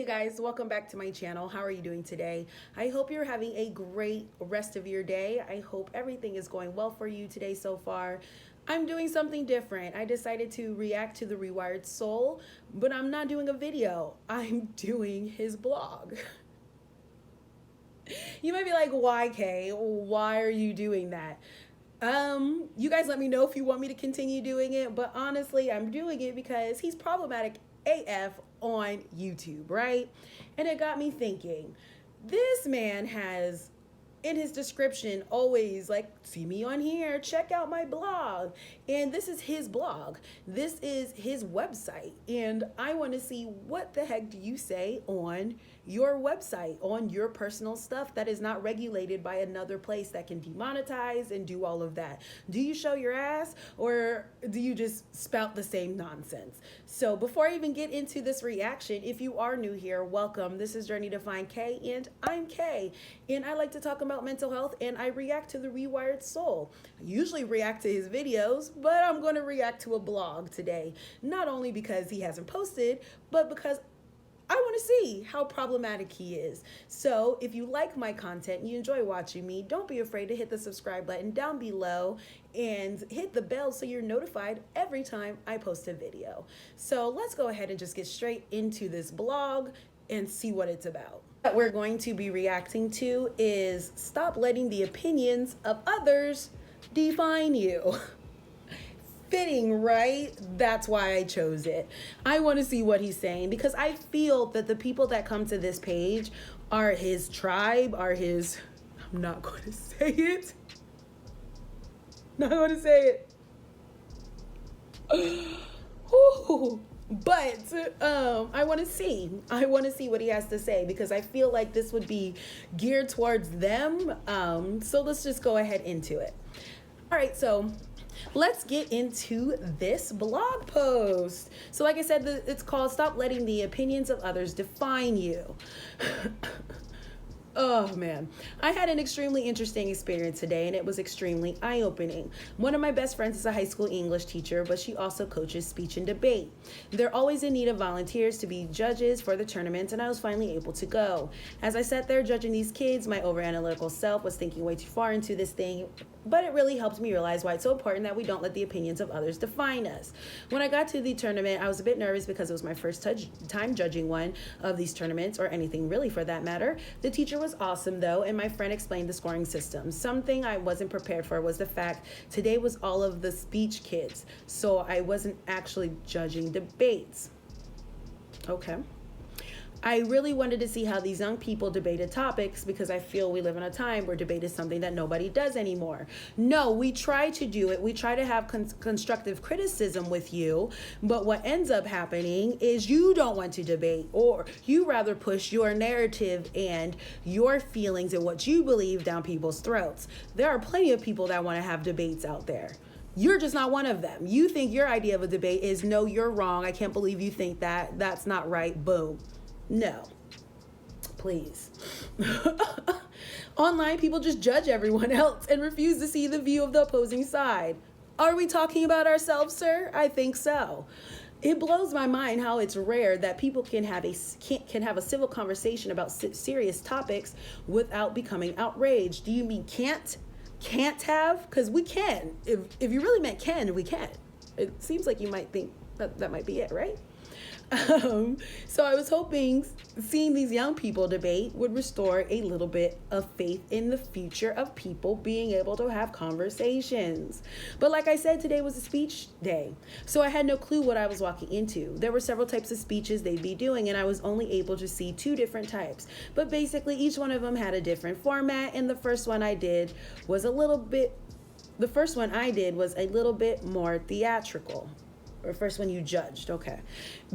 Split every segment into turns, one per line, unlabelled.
Hey guys, welcome back to my channel. How are you doing today? I hope you're having a great rest of your day. I hope everything is going well for you today so far. I'm doing something different. I decided to react to the Rewired Soul, but I'm not doing a video. I'm doing his blog. You might be like, why, Kay? Why are you doing that? You guys let me know if you want me to continue doing it, but honestly, I'm doing it because he's problematic AF on YouTube, right? And it got me thinking, this man has in his description always like, see me on here, check out my blog. And this is his blog. This is his website. And I want to see, what the heck do you say on your website, on your personal stuff that is not regulated by another place that can demonetize and do all of that? Do you show your ass, or do you just spout the same nonsense? So before I even get into this reaction, if you are new here, welcome. This is Journey to Find Kay, and I'm Kay, and I like to talk about mental health, and I react to the Rewired Soul. I usually react to his videos, but I'm going to react to a blog today, not only because he hasn't posted, but because I want to see how problematic he is. So if you like my content, you enjoy watching me, don't be afraid to hit the subscribe button down below and hit the bell so you're notified every time I post a video. So let's go ahead and just get straight into this blog and see what it's about. What we're going to be reacting to is stop letting the opinions of others define you. Fitting, right? That's why I chose it. I want to see what he's saying because I feel that the people that come to this page are his tribe, are his, I'm not going to say it. Not going to say it. Ooh. But I want to see what he has to say because I feel like this would be geared towards them. So let's just go ahead into it. All right, so let's get into this blog post. So like I said, it's called Stop Letting the Opinions of Others Define You. Oh man, I had an extremely interesting experience today, and it was extremely eye-opening. One of my best friends is a high school English teacher, but she also coaches speech and debate. They're always in need of volunteers to be judges for the tournaments, and I was finally able to go. As I sat there judging these kids, my overanalytical self was thinking way too far into this thing, but it really helped me realize why it's so important that we don't let the opinions of others define us. When I got to the tournament, I was a bit nervous because it was my first time judging one of these tournaments, or anything really for that matter. The teacher was awesome though, and my friend explained the scoring system. Something I wasn't prepared for was the fact today was all of the speech kids, so I wasn't actually judging debates. Okay. I really wanted to see how these young people debated topics because I feel we live in a time where debate is something that nobody does anymore. No, we try to do it. We try to have constructive criticism with you, but what ends up happening is you don't want to debate, or you rather push your narrative and your feelings and what you believe down people's throats. There are plenty of people that want to have debates out there. You're just not one of them. You think your idea of a debate is, no, you're wrong. I can't believe you think that. That's not right. Boom. No, please. Online, people just judge everyone else and refuse to see the view of the opposing side. Are we talking about ourselves, sir? I think so. It blows my mind how it's rare that people can have a civil conversation about serious topics without becoming outraged. Do you mean can't have? Because we can. If you really meant can, we can. It seems like you might think that might be it, right? So I was hoping seeing these young people debate would restore a little bit of faith in the future of people being able to have conversations. But like I said, today was a speech day, so I had no clue what I was walking into. There were several types of speeches they'd be doing, and I was only able to see two different types. But basically, each one of them had a different format, and the first one I did was a little bit more theatrical. Or first one you judged, okay.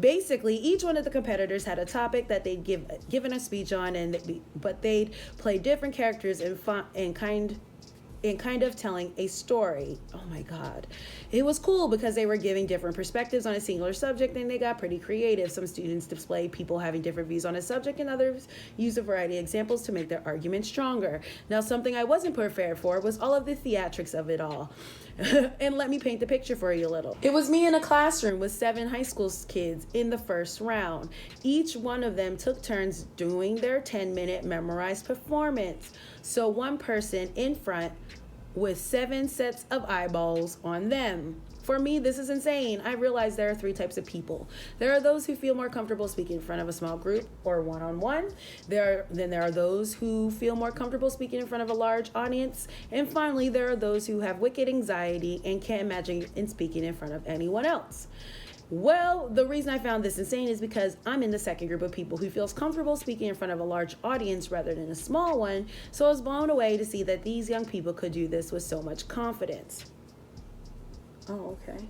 Basically, each one of the competitors had a topic that they'd given a speech on, but they'd play different characters and kind of telling a story. Oh my God. It was cool because they were giving different perspectives on a singular subject, and they got pretty creative. Some students displayed people having different views on a subject, and others used a variety of examples to make their argument stronger. Now, something I wasn't prepared for was all of the theatrics of it all. And let me paint the picture for you a little. It was me in a classroom with 7 high school kids in the first round. Each one of them took turns doing their 10-minute memorized performance. So one person in front with 7 sets of eyeballs on them. For me, this is insane. I realize there are 3 types of people. There are those who feel more comfortable speaking in front of a small group or one-on-one. Then there are those who feel more comfortable speaking in front of a large audience. And finally, there are those who have wicked anxiety and can't imagine in speaking in front of anyone else. Well, the reason I found this insane is because I'm in the second group of people who feels comfortable speaking in front of a large audience rather than a small one. So I was blown away to see that these young people could do this with so much confidence. Oh, okay.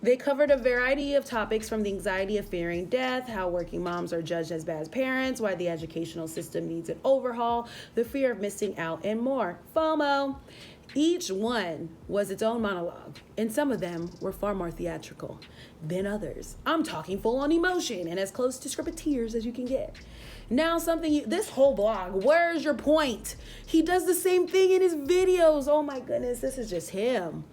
They covered a variety of topics from the anxiety of fearing death, how working moms are judged as bad parents, why the educational system needs an overhaul, the fear of missing out, and more. FOMO. Each one was its own monologue, and some of them were far more theatrical than others. I'm talking full on emotion and as close to scripted tears as you can get. Now this whole blog, where's your point? He does the same thing in his videos. Oh my goodness, this is just him.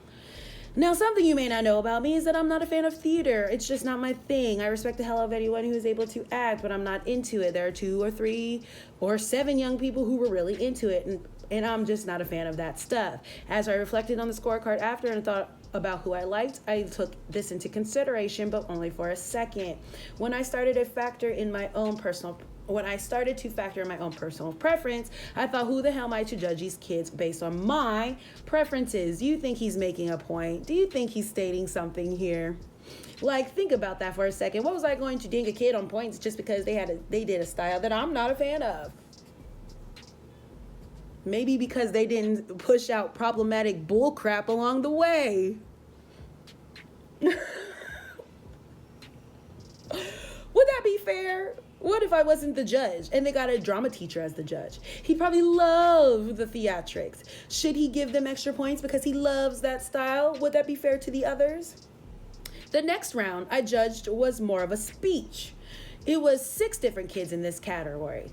Now, something you may not know about me is that I'm not a fan of theater. It's just not my thing. I respect the hell out of anyone who is able to act, but I'm not into it. There are 2 or 3 or 7 young people who were really into it, and I'm just not a fan of that stuff. As I reflected on the scorecard after and thought about who I liked, I took this into consideration, but only for a second. When I started to factor in my own personal preference, I thought, who the hell am I to judge these kids based on my preferences? Do you think he's making a point? Do you think he's stating something here? Like, think about that for a second. What was I going to ding a kid on points just because they did a style that I'm not a fan of? Maybe because they didn't push out problematic bullcrap along the way. Would that be fair? What if I wasn't the judge and they got a drama teacher as the judge? He'd probably love the theatrics. Should he give them extra points because he loves that style? Would that be fair to the others? The next round I judged was more of a speech. It was 6 different kids in this category.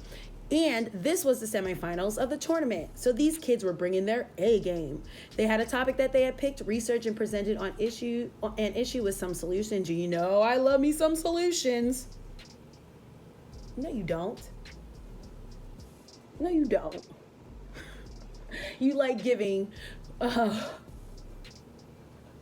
And this was the semifinals of the tournament. So these kids were bringing their A game. They had a topic that they had picked, researched, and presented an issue with some solutions. You know, I love me some solutions. No, you don't. No, you don't. You like giving. I'm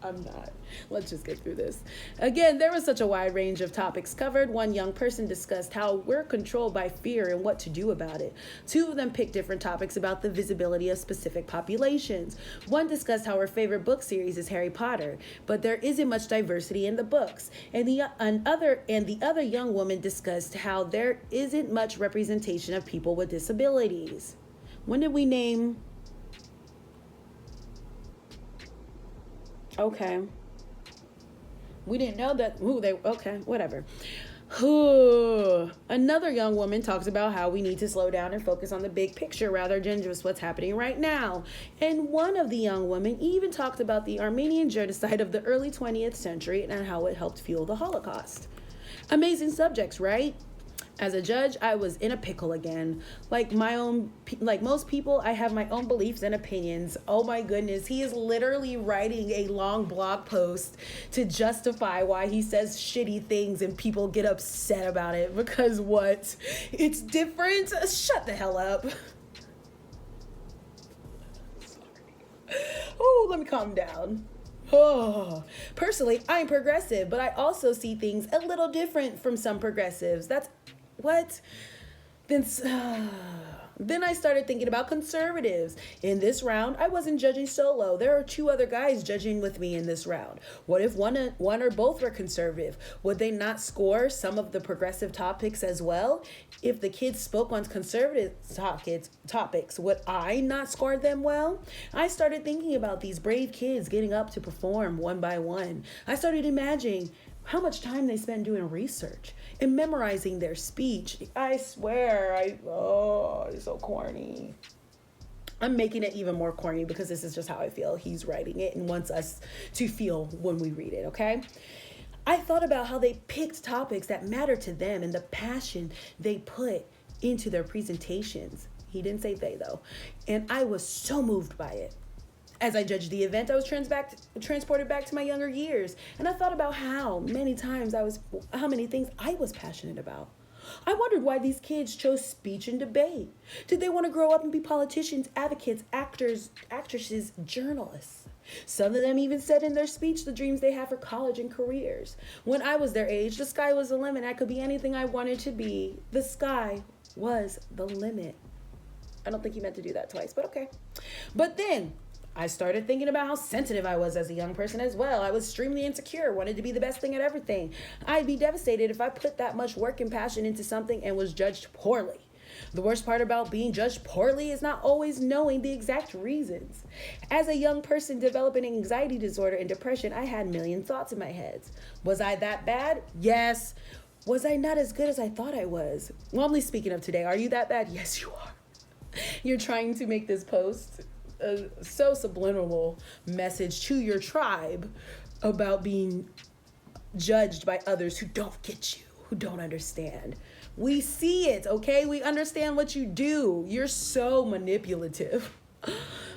not. Let's just get through this. Again, there was such a wide range of topics covered. One young person discussed how we're controlled by fear and what to do about it. 2 of them picked different topics about the visibility of specific populations. One discussed how her favorite book series is Harry Potter, but there isn't much diversity in the books. And the other young woman discussed how there isn't much representation of people with disabilities. When did we name? Okay. We didn't know that. Okay, whatever. Another young woman talks about how we need to slow down and focus on the big picture rather than just what's happening right now. And one of the young women even talked about the Armenian genocide of the early 20th century and how it helped fuel the Holocaust. Amazing subjects, right? As a judge, I was in a pickle again. Like most people, I have my own beliefs and opinions. Oh my goodness, he is literally writing a long blog post to justify why he says shitty things and people get upset about it. Because what? It's different? Shut the hell up. Oh, let me calm down. Oh, personally, I'm progressive, but I also see things a little different from some progressives. That's what? Then I started thinking about conservatives. In this round, I wasn't judging solo. There are 2 other guys judging with me in this round. What if one or both were conservative? Would they not score some of the progressive topics as well? If the kids spoke on conservative topics, would I not score them well? I started thinking about these brave kids getting up to perform one by one. I started imagining how much time they spend doing research and memorizing their speech. I swear, it's so corny. I'm making it even more corny because this is just how I feel. He's writing it and wants us to feel when we read it, okay? I thought about how they picked topics that matter to them and the passion they put into their presentations. He didn't say they, though. And I was so moved by it. As I judged the event, I was transported back to my younger years, and I thought about how many things I was passionate about. I wondered why these kids chose speech and debate. Did they want to grow up and be politicians, advocates, actors, actresses, journalists? Some of them even said in their speech the dreams they had for college and careers. When I was their age, the sky was the limit. I could be anything I wanted to be. The sky was the limit. I don't think he meant to do that twice, but okay. But then I started thinking about how sensitive I was as a young person as well. I was extremely insecure, wanted to be the best thing at everything. I'd be devastated if I put that much work and passion into something and was judged poorly. The worst part about being judged poorly is not always knowing the exact reasons. As a young person developing an anxiety disorder and depression, I had a million thoughts in my head. Was I that bad? Yes. Was I not as good as I thought I was? Well, I'm only speaking of today. Are you that bad? Yes, you are. You're trying to make this post a so subliminal message to your tribe about being judged by others who don't get you, who don't understand. We see it, okay? We understand what you do. You're so manipulative.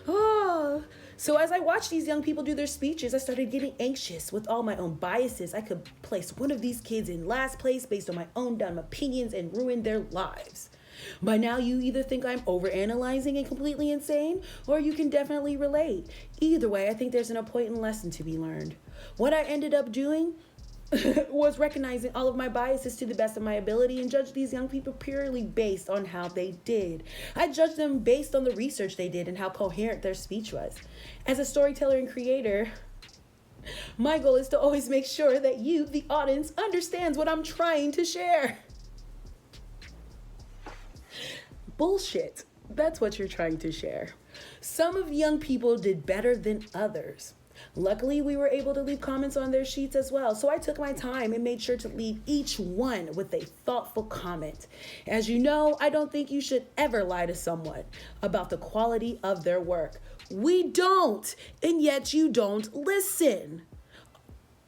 Oh. So as I watched these young people do their speeches, I started getting anxious with all my own biases. I could place one of these kids in last place based on my own dumb opinions and ruin their lives. By now, you either think I'm overanalyzing and completely insane, or you can definitely relate. Either way, I think there's an important lesson to be learned. What I ended up doing was recognizing all of my biases to the best of my ability and judge these young people purely based on how they did. I judged them based on the research they did and how coherent their speech was. As a storyteller and creator, my goal is to always make sure that you, the audience, understands what I'm trying to share. Bullshit. That's what you're trying to share. Some of young people did better than others. Luckily, we were able to leave comments on their sheets as well, so I took my time and made sure to leave each one with a thoughtful comment. As you know, I don't think you should ever lie to someone about the quality of their work. We don't, and yet you don't listen.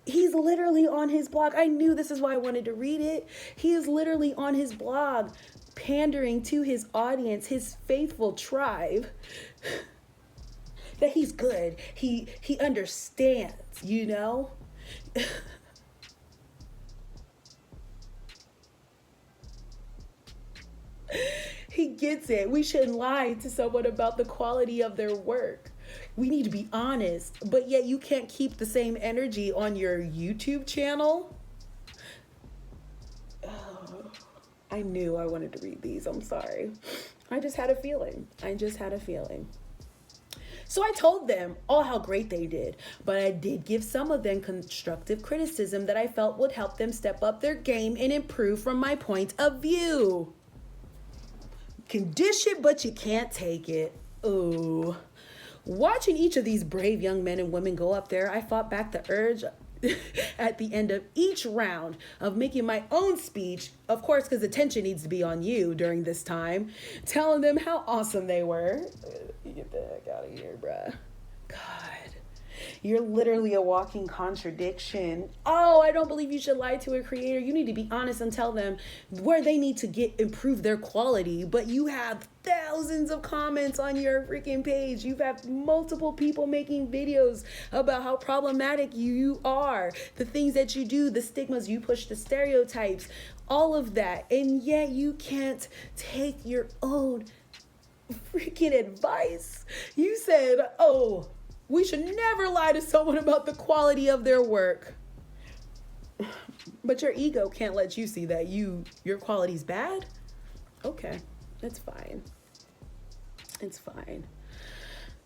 He's literally on his blog. I knew this is why I wanted to read it. He is literally on his blog, pandering to his audience, his faithful tribe, that he's good. He understands, you know? He gets it. We shouldn't lie to someone about the quality of their work. We need to be honest, but yet you can't keep the same energy on your YouTube channel. Oh, I knew I wanted to read these. I'm sorry. I just had a feeling. So I told them all how great they did, but I did give some of them constructive criticism that I felt would help them step up their game and improve from my point of view. Can dish it, but you can't take it. Ooh. Watching each of these brave young men and women go up there, I fought back the urge at the end of each round of making my own speech, of course, because attention needs to be on you during this time, telling them how awesome they were. Get the heck out of here, bruh. God. You're literally a walking contradiction. Oh, I don't believe you should lie to a creator. You need to be honest and tell them where they need to improve their quality. But you have thousands of comments on your freaking page. You've had multiple people making videos about how problematic you are, the things that you do, the stigmas you push, the stereotypes, all of that. And yet you can't take your own freaking advice. You said, oh, we should never lie to someone about the quality of their work. But your ego can't let you see that your quality's bad. Okay, that's fine. It's fine.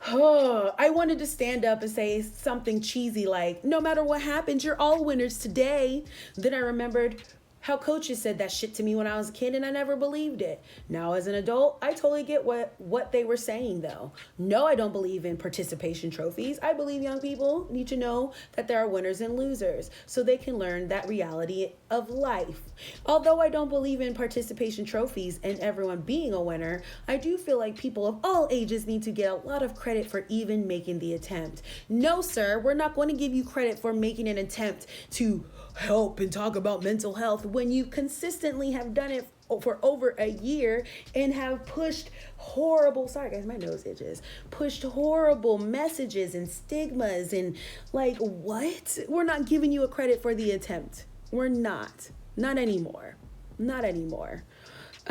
Oh, I wanted to stand up and say something cheesy like, no matter what happens, you're all winners today. Then I remembered how coaches said that shit to me when I was a kid and I never believed it. Now as an adult, I totally get what they were saying though. No, I don't believe in participation trophies. I believe young people need to know that there are winners and losers so they can learn that reality of life. Although I don't believe in participation trophies and everyone being a winner, I do feel like people of all ages need to get a lot of credit for even making the attempt. No, sir, we're not going to give you credit for making an attempt to help and talk about mental health when you consistently have done it for over a year and have pushed horrible, sorry guys, my nose itches, pushed horrible messages and stigmas and like, what? We're not giving you a credit for the attempt. We're not anymore. Not anymore.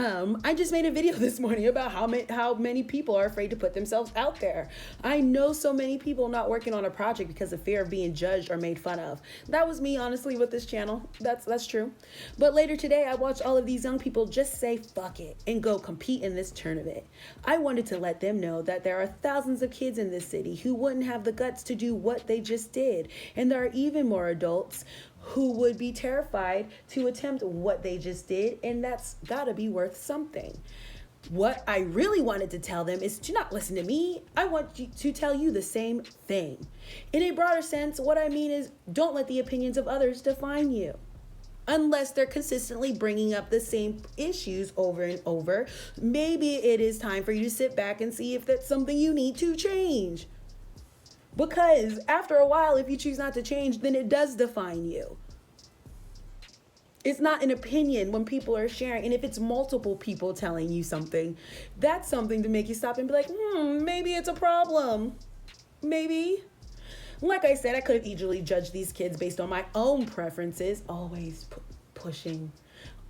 I just made a video this morning about how many people are afraid to put themselves out there. I know so many people not working on a project because of fear of being judged or made fun of. That was me, honestly, with this channel. That's true. But later today, I watched all of these young people just say fuck it and go compete in this tournament. I wanted to let them know that there are thousands of kids in this city who wouldn't have the guts to do what they just did. And there are even more adults who would be terrified to attempt what they just did, and that's gotta be worth something. What I really wanted to tell them is to not listen to me. I want to tell you the same thing. In a broader sense, what I mean is don't let the opinions of others define you. Unless they're consistently bringing up the same issues over and over, maybe it is time for you to sit back and see if that's something you need to change. Because after a while, if you choose not to change, then it does define you. It's not an opinion when people are sharing. And if it's multiple people telling you something, that's something to make you stop and be like, maybe it's a problem. Maybe. Like I said, I could have easily judged these kids based on my own preferences. Always pushing,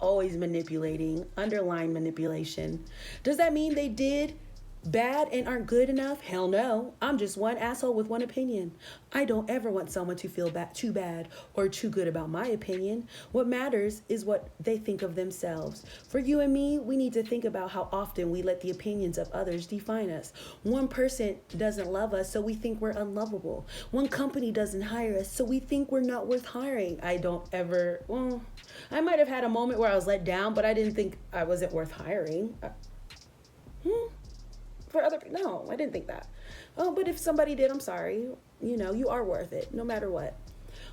always manipulating, underlying manipulation. Does that mean they did bad and aren't good enough? Hell no. I'm just one asshole with one opinion. I don't ever want someone to feel too bad or too good about my opinion. What matters is what they think of themselves. For you and me, we need to think about how often we let the opinions of others define us. One person doesn't love us, so we think we're unlovable. One company doesn't hire us, so we think we're not worth hiring. I might have had a moment where I was let down, but I didn't think I wasn't worth hiring. For other people, no, I didn't think that. Oh, but if somebody did, I'm sorry. You are worth it, no matter what.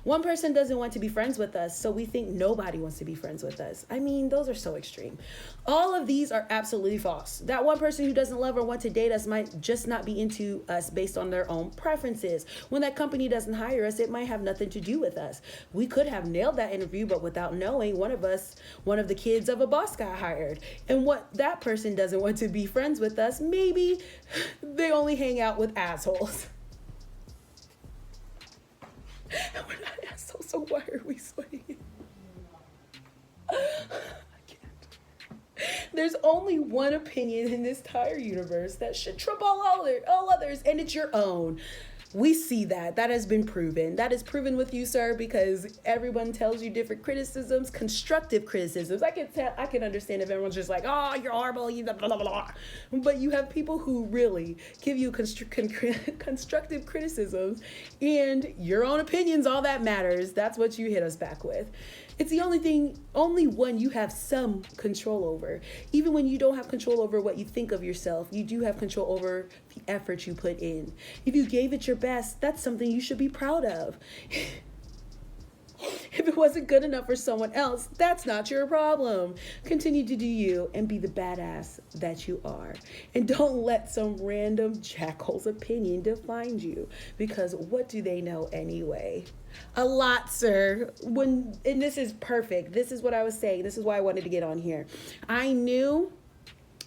One person doesn't want to be friends with us, so we think nobody wants to be friends with us. I mean, those are so extreme. All of these are absolutely false. That one person who doesn't love or want to date us might just not be into us based on their own preferences. When that company doesn't hire us, it might have nothing to do with us. We could have nailed that interview, but without knowing, one of the kids of a boss got hired. And what that person doesn't want to be friends with us, maybe they only hang out with assholes. We're not assholes, so why are we sweating? I can't. There's only one opinion in this entire universe that should trump all others, and it's your own. We see that. That has been proven. That is proven with you, sir, because everyone tells you different criticisms, constructive criticisms. I can understand if everyone's just like, oh, you're horrible, you blah, blah, blah. But you have people who really give you constructive criticisms, and your own opinion's all that matters. That's what you hit us back with. It's the only one you have some control over. Even when you don't have control over what you think of yourself, you do have control over the effort you put in. If you gave it your best, that's something you should be proud of. If it wasn't good enough for someone else, that's not your problem. Continue to do you and be the badass that you are. And don't let some random jackhole's opinion define you, because what do they know anyway? A lot, sir. And this is perfect. This is what I was saying. This is why I wanted to get on here. I knew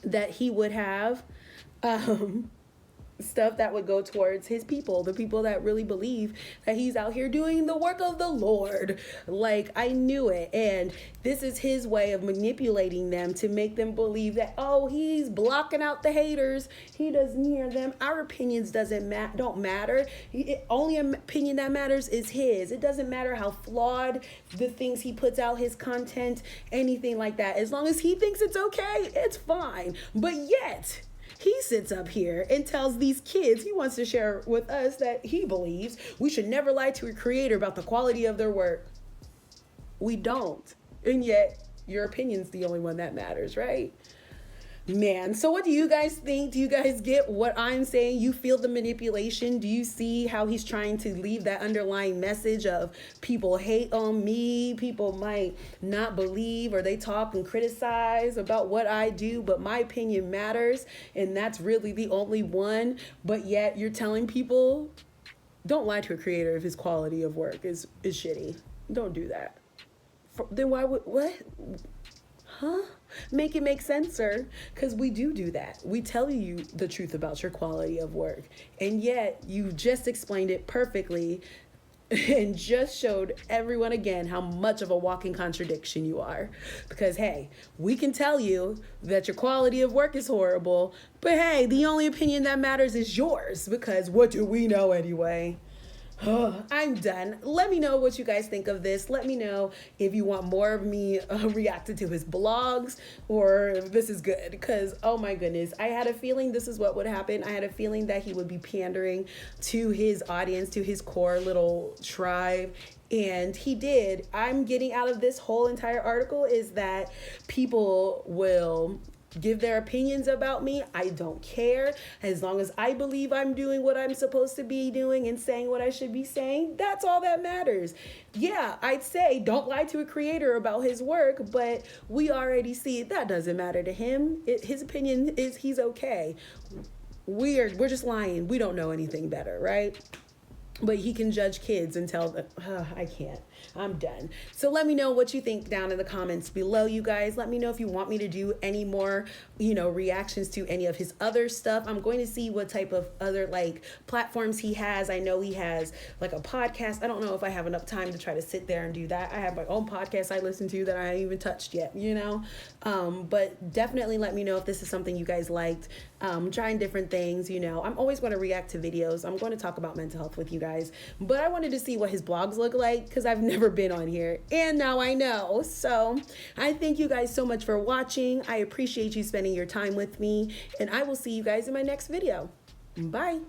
that he would have stuff that would go towards his people, the people that really believe that he's out here doing the work of the Lord. Like, I knew it. And this is his way of manipulating them to make them believe that, oh, he's blocking out the haters. He doesn't hear them. Our opinions don't matter. Only opinion that matters is his. It doesn't matter how flawed the things he puts out, his content, anything like that. As long as he thinks it's okay, it's fine. But yet, he sits up here and tells these kids, he wants to share with us that he believes we should never lie to a creator about the quality of their work. We don't. And yet, your opinion's the only one that matters, right? Man, so what do you guys think? Do you guys get what I'm saying? You feel the manipulation? Do you see how he's trying to leave that underlying message of people hate on me, people might not believe, or they talk and criticize about what I do, but my opinion matters, and that's really the only one, but yet you're telling people, don't lie to a creator if his quality of work is shitty. Don't do that. Then why would, what? Huh? Make it make sense, sir. Because we do that. We tell you the truth about your quality of work. And yet, you just explained it perfectly and just showed everyone again how much of a walking contradiction you are. Because, hey, we can tell you that your quality of work is horrible, but hey, the only opinion that matters is yours. Because what do we know anyway? I'm done. Let me know what you guys think of this. Let me know if you want more of me reacting to his blogs or if this is good. Because, oh my goodness, I had a feeling this is what would happen. I had a feeling that he would be pandering to his audience, to his core little tribe. And he did. I'm getting out of this whole entire article is that people will give their opinions about me. I don't care. As long as I believe I'm doing what I'm supposed to be doing and saying what I should be saying, that's all that matters. Yeah, I'd say don't lie to a creator about his work, but we already see that doesn't matter to him. His opinion is he's okay. We're just lying. We don't know anything better, right? But he can judge kids and tell them, I can't. I'm done. So let me know what you think down in the comments below, you guys. Let me know if you want me to do any more, reactions to any of his other stuff. I'm going to see what type of other platforms he has. I know he has a podcast. I don't know if I have enough time to try to sit there and do that. I have my own podcast I listen to that I haven't even touched yet, but definitely let me know if this is something you guys liked. Trying different things, I'm always going to react to videos. I'm going to talk about mental health with you guys, but I wanted to see what his blogs look like because I've never been on here and now I know. So I thank you guys so much for watching. I appreciate you spending your time with me and I will see you guys in my next video. Bye.